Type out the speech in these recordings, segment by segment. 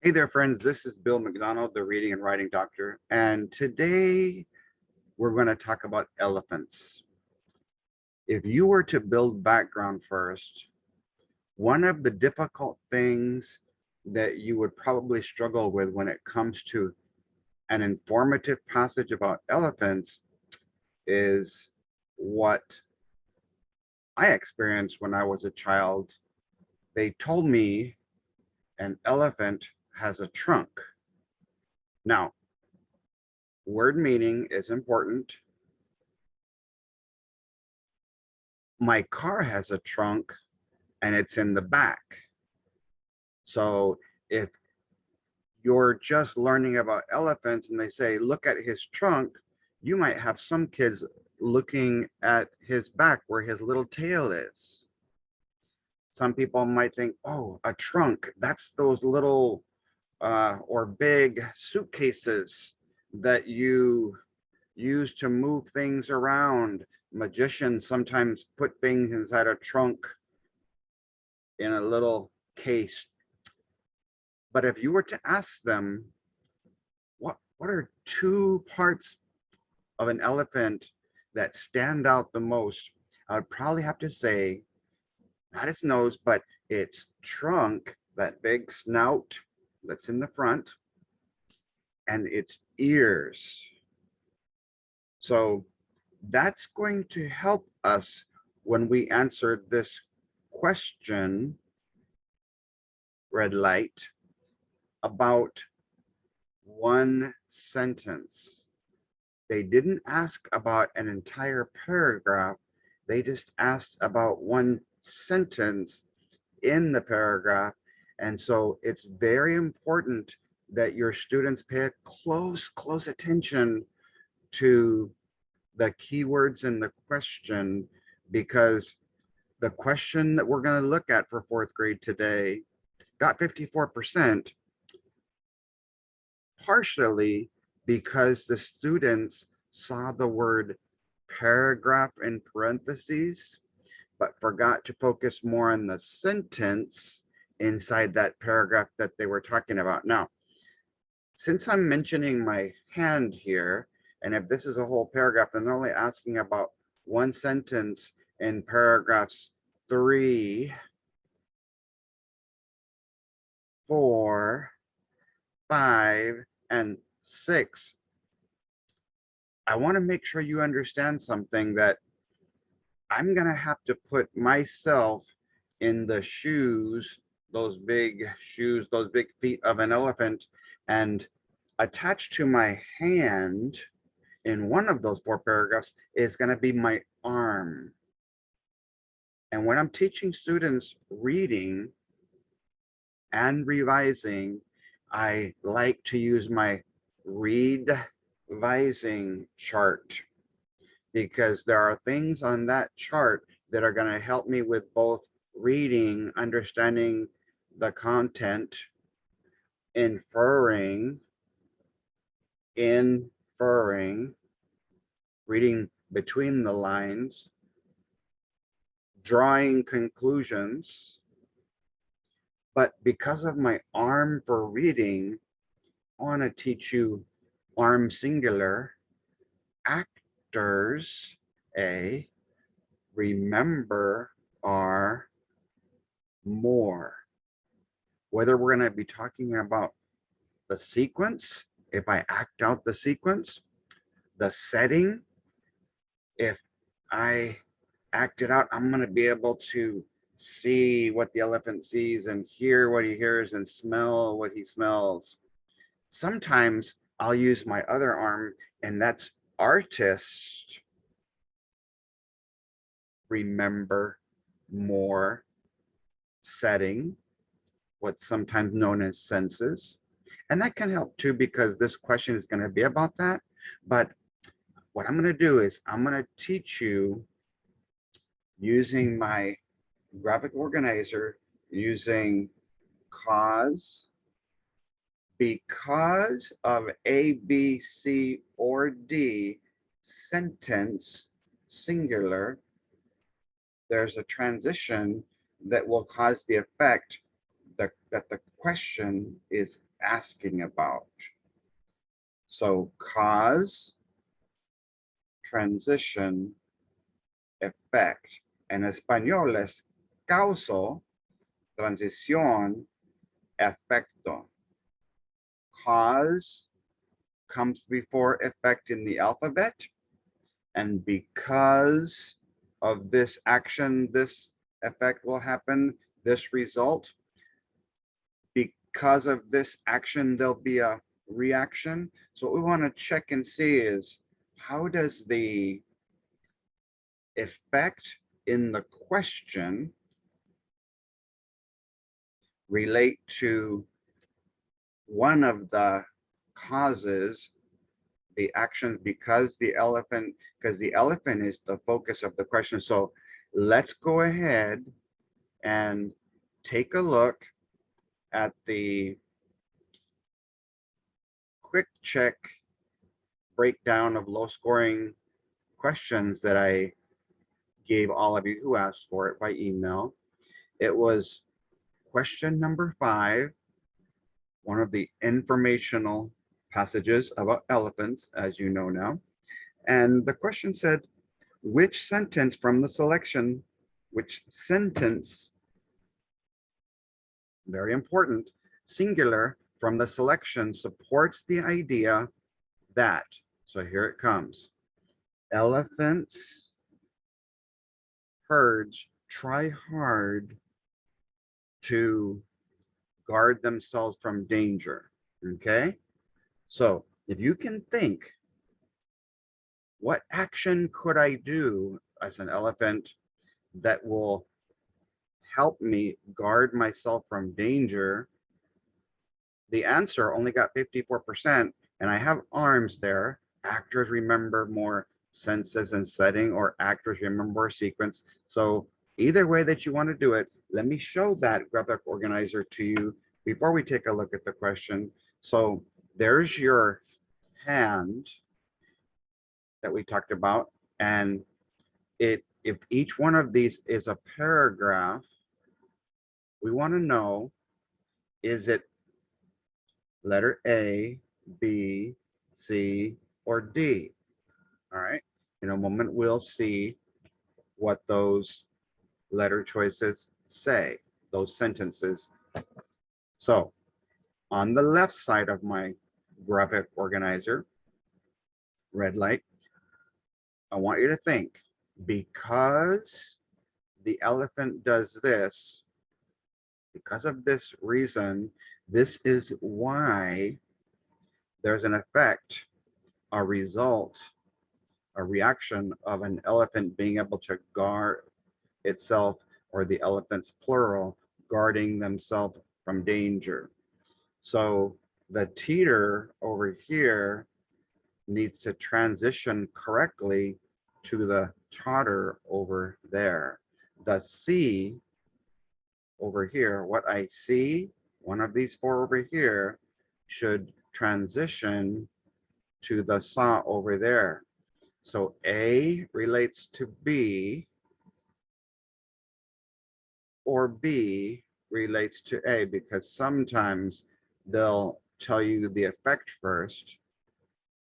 Hey there, friends. This is Bill MacDonald, the reading and writing doctor. And today we're going to talk about elephants. If you were to build background first, one of the difficult things that you would probably struggle with when it comes to an informative passage about elephants is what I experienced when I was a child. They told me an elephant has a trunk. Now, word meaning is important. My car has a trunk and it's in the back. So if you're just learning about elephants and they say, look at his trunk, you might have some kids looking at his back where his little tail is. Some people might think, oh, a trunk, that's those little or big suitcases that you use to move things around. Magicians sometimes put things inside a trunk in a little case. But if you were to ask them, what are two parts of an elephant that stand out the most, I would probably have to say, not its nose, but its trunk, that big snout that's in the front, and its ears. So that's going to help us when we answer this question, red light, about one sentence. They didn't ask about an entire paragraph. They just asked about one sentence in the paragraph. And so it's very important that your students pay close attention to the keywords in the question, because the question that we're going to look at for fourth grade today got 54%, partially because the students saw the word paragraph in parentheses, but forgot to focus more on the sentence inside that paragraph that they were talking about. Now, since I'm mentioning my hand here, and if this is a whole paragraph, then they're only asking about one sentence in paragraphs 3, 4, 5, and 6. I want to make sure you understand something, that I'm going to have to put myself in the shoes, those big shoes, those big feet of an elephant, and attached to my hand in one of those 4 paragraphs is going to be my arm. And when I'm teaching students reading and revising, I like to use my revising chart, because there are things on that chart that are going to help me with both reading, understanding the content, inferring, reading between the lines, drawing conclusions. But because of my arm for reading, I want to teach you arm singular, actors, A, remember, R, more. Whether we're going to be talking about the sequence, if I act out the sequence, the setting, if I act it out, I'm going to be able to see what the elephant sees and hear what he hears and smell what he smells. Sometimes I'll use my other arm, and that's artist, remember, more, setting, what's sometimes known as senses. And that can help too, because this question is going to be about that. But what I'm going to do is I'm going to teach you using my graphic organizer, using cause, because of A, B, C, or D, sentence, singular, there's a transition that will cause the effect that the question is asking about. So cause, transition, effect. En español es causa, transición, efecto. Cause comes before effect in the alphabet. And because of this action, this effect will happen, this result. Because of this action, there'll be a reaction. So what we want to check and see is, how does the effect in the question relate to one of the causes, the actions, because the elephant is the focus of the question. So let's go ahead and take a look at the quick check breakdown of low scoring questions that I gave all of you who asked for it by email. It was question number 5, one of the informational passages about elephants, as you know now. And the question said, which sentence from the selection, very important, singular from the selection supports the idea that, so here it comes, elephants, herds try hard to guard themselves from danger, okay? So if you can think, what action could I do as an elephant that will help me guard myself from danger? The answer only got 54%, and I have arms there. Actors remember more senses and setting, or actors remember sequence. So either way that you want to do it, let me show that graphic organizer to you before we take a look at the question. So there's your hand that we talked about, and if each one of these is a paragraph, we want to know, is it letter A, B, C, or D? All right, in a moment we'll see what those letter choices say, those sentences. So on the left side of my graphic organizer, red light, I want you to think, because the elephant does this, because of this reason, this is why there's an effect, a result, a reaction of an elephant being able to guard itself, or the elephants plural, guarding themselves from danger. So the teeter over here needs to transition correctly to the totter over there. The C over here, what I see, one of these 4 over here, should transition to the saw over there. So A relates to B, or B relates to A, because sometimes they'll tell you the effect first,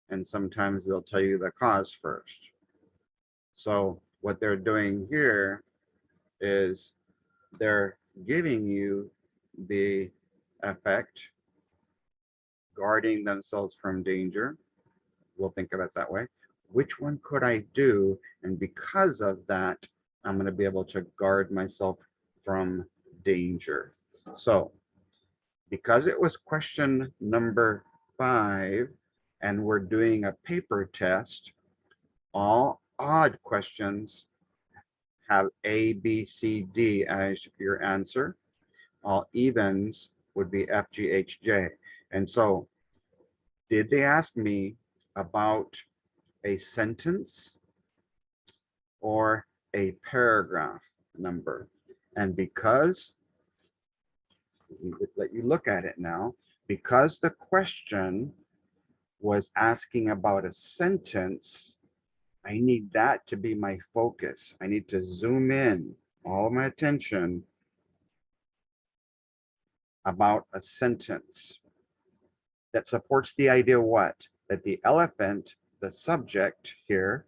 and sometimes they'll tell you the cause first. So what they're doing here is they're giving you the effect, guarding themselves from danger. We'll think of it that way. Which one could I do? And because of that, I'm going to be able to guard myself from danger. So because it was question number 5, and we're doing a paper test, all odd questions have A, B, C, D as your answer. All evens would be F, G, H, J. And so did they ask me about a sentence or a paragraph number? And because, let you look at it now, because the question was asking about a sentence, I need that to be my focus. I need to zoom in all my attention about a sentence. that supports the idea what? That the elephant, the subject here,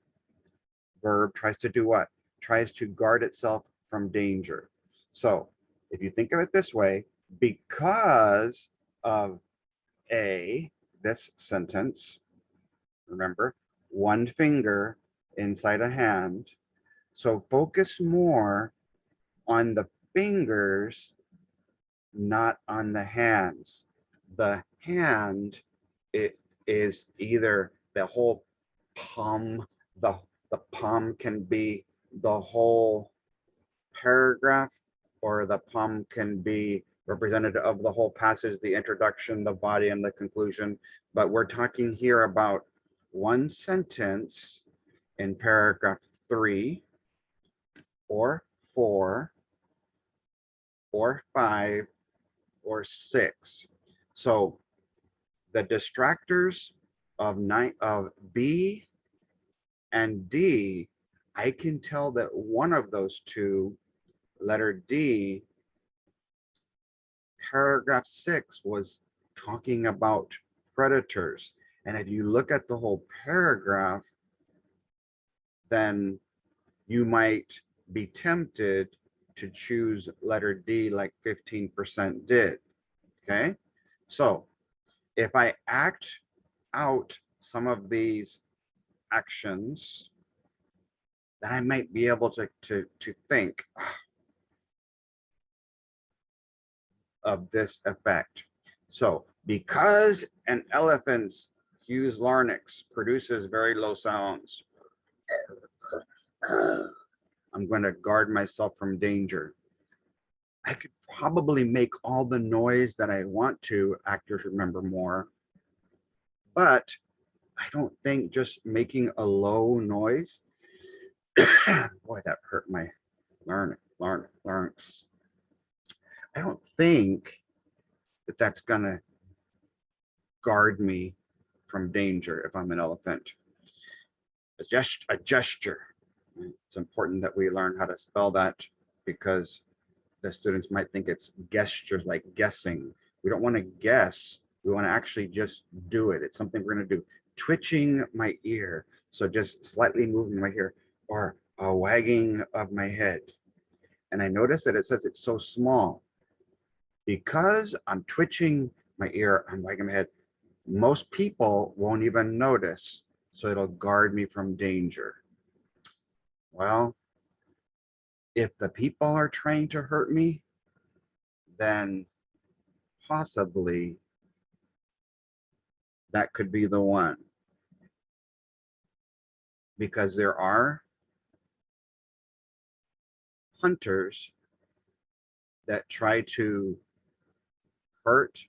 verb, tries to do what? Tries to guard itself from danger. So if you think of it this way, because of this sentence, remember, one finger inside a hand. So focus more on the fingers, not on the hands. The hand, it is either the whole palm, the palm can be the whole paragraph, or the palm can be representative of the whole passage, the introduction, the body, and the conclusion. But we're talking here about one sentence in paragraph 3 or 4 or 5 or 6. So the distractors of B and D, I can tell that one of those two, letter D, paragraph 6 was talking about predators. And if you look at the whole paragraph, then you might be tempted to choose letter D like 15% did. Okay, so if I act out some of these actions, then I might be able to think of this effect. So because an elephant's Hughes larynx produces very low sounds, I'm going to guard myself from danger. I could probably make all the noise that I want to, actors remember more, but I don't think just making a low noise, boy, that hurt my larynx. I don't think that that's gonna guard me from danger if I'm an elephant. A gesture. It's important that we learn how to spell that, because the students might think it's gestures, like guessing. We don't want to guess. We want to actually just do it. It's something we're going to do. Twitching my ear, so just slightly moving my ear, or a wagging of my head. And I notice that it says it's so small. Because I'm twitching my ear, I'm wagging my head, most people won't even notice. So it'll guard me from danger. Well, if the people are trying to hurt me, then possibly that could be the one. Because there are hunters that try to hurt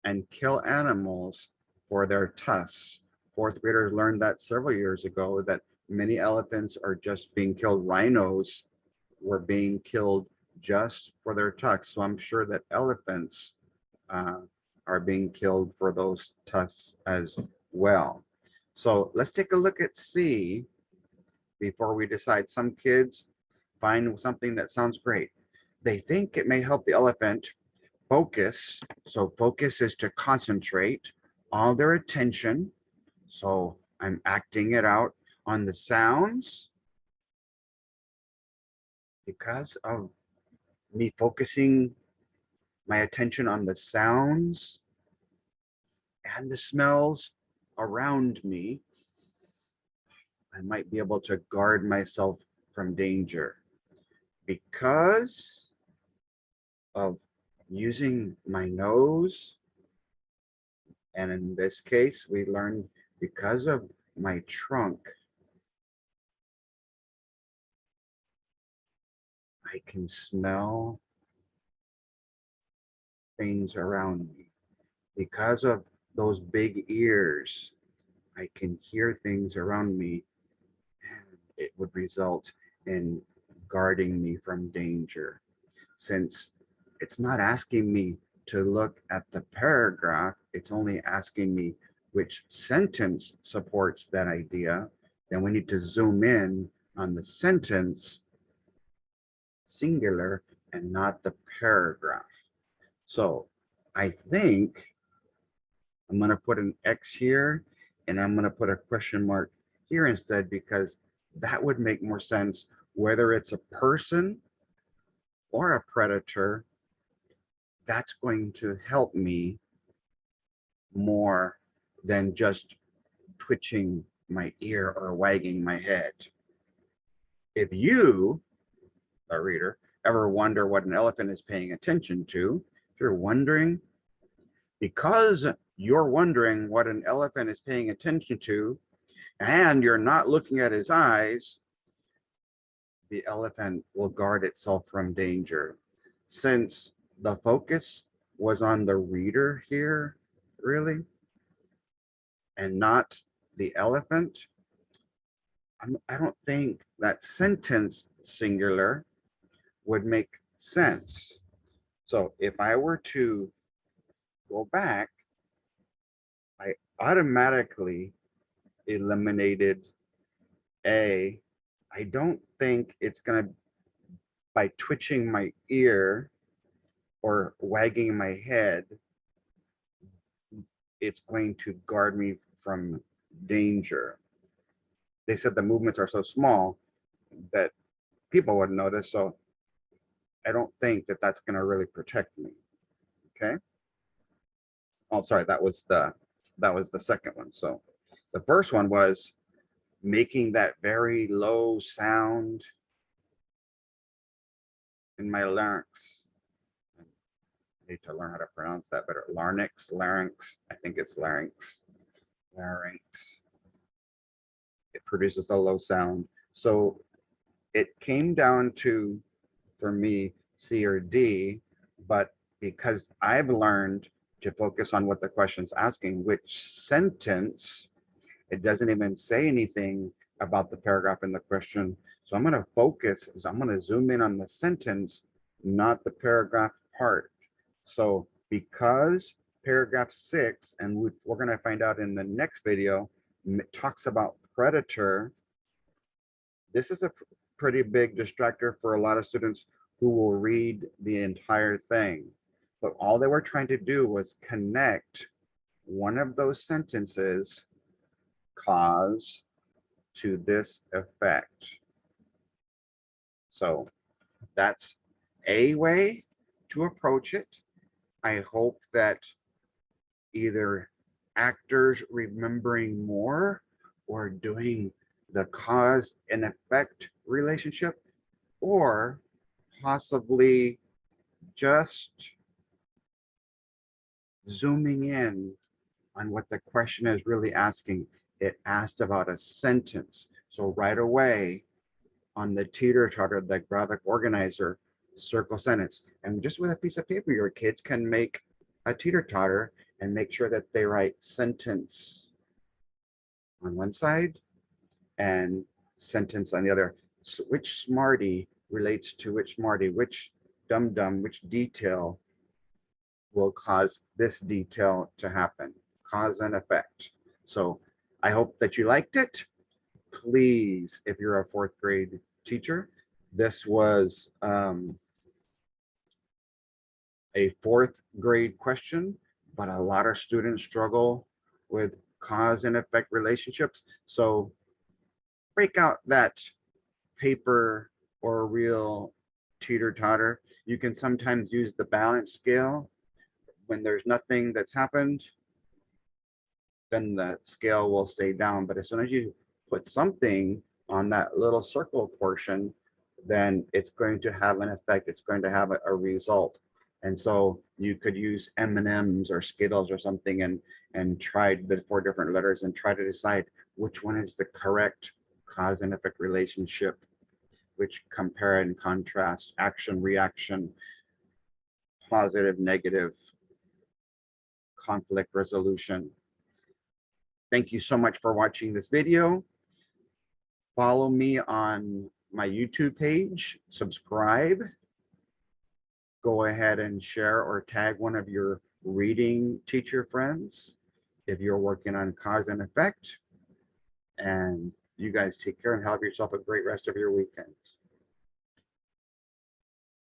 and kill animals for their tusks. Fourth graders learned that several years ago, that many elephants are just being killed. Rhinos were being killed just for their tusks. So I'm sure that elephants are being killed for those tusks as well. So let's take a look at C before we decide. Some kids find something that sounds great. They think it may help the elephant focus. So focus is to concentrate all their attention. So I'm acting it out on the sounds. Because of me focusing my attention on the sounds and the smells around me, I might be able to guard myself from danger. Because of using my nose, and in this case, we learned because of my trunk, I can smell things around me. Because of those big ears, I can hear things around me, and it would result in guarding me from danger. Since it's not asking me to look at the paragraph, it's only asking me which sentence supports that idea, then we need to zoom in on the sentence, singular, and not the paragraph. So I think I'm going to put an X here, and I'm going to put a question mark here instead, because that would make more sense. Whether it's a person or a predator, that's going to help me more than just twitching my ear or wagging my head. If you, a reader, ever wonder what an elephant is paying attention to, if you're wondering, because you're wondering what an elephant is paying attention to, and you're not looking at his eyes, the elephant will guard itself from danger. Since the focus was on the reader here, really, and not the elephant, I don't think that sentence singular would make sense. So if I were to go back, I automatically eliminated A. I don't think it's going to, by twitching my ear or wagging my head, it's going to guard me from danger. They said the movements are so small that people wouldn't notice, so I don't think that that's going to really protect me. Okay. Oh, sorry, that was the second one. So the first one was making that very low sound in my larynx. I need to learn how to pronounce that better. Larynx, I think it's larynx. It produces a low sound. So it came down to, for me, C or D, but because I've learned to focus on what the question's asking, which sentence, it doesn't even say anything about the paragraph in the question. So I'm going to focus, so I'm going to zoom in on the sentence, not the paragraph part. So because paragraph 6, and we're going to find out in the next video, talks about predator, this is a pretty big distractor for a lot of students who will read the entire thing. But all they were trying to do was connect one of those sentences, cause, to this effect. So that's a way to approach it. I hope that either actors remembering more or doing the cause and effect relationship, or possibly just zooming in on what the question is really asking. It asked about a sentence. So right away on the teeter-totter, the graphic organizer, circle sentence. And just with a piece of paper, your kids can make a teeter-totter and make sure that they write sentence on one side and sentence on the other. So which smarty relates to which smarty, which dum-dum, which detail will cause this detail to happen, cause and effect. So I hope that you liked it. Please, if you're a 4th grade teacher, this was a 4th grade question, but a lot of students struggle with cause and effect relationships. So break out that paper or real teeter-totter. You can sometimes use the balance scale. When there's nothing that's happened, then the scale will stay down. But as soon as you put something on that little circle portion, then it's going to have an effect. It's going to have a result. And so you could use M&Ms or Skittles or something and try the 4 different letters and try to decide which one is the correct cause and effect relationship, which compare and contrast, action, reaction, positive, negative, conflict resolution. Thank you so much for watching this video. Follow me on my YouTube page, subscribe, go ahead and share or tag one of your reading teacher friends if you're working on cause and effect. And you guys take care and have yourself a great rest of your weekend.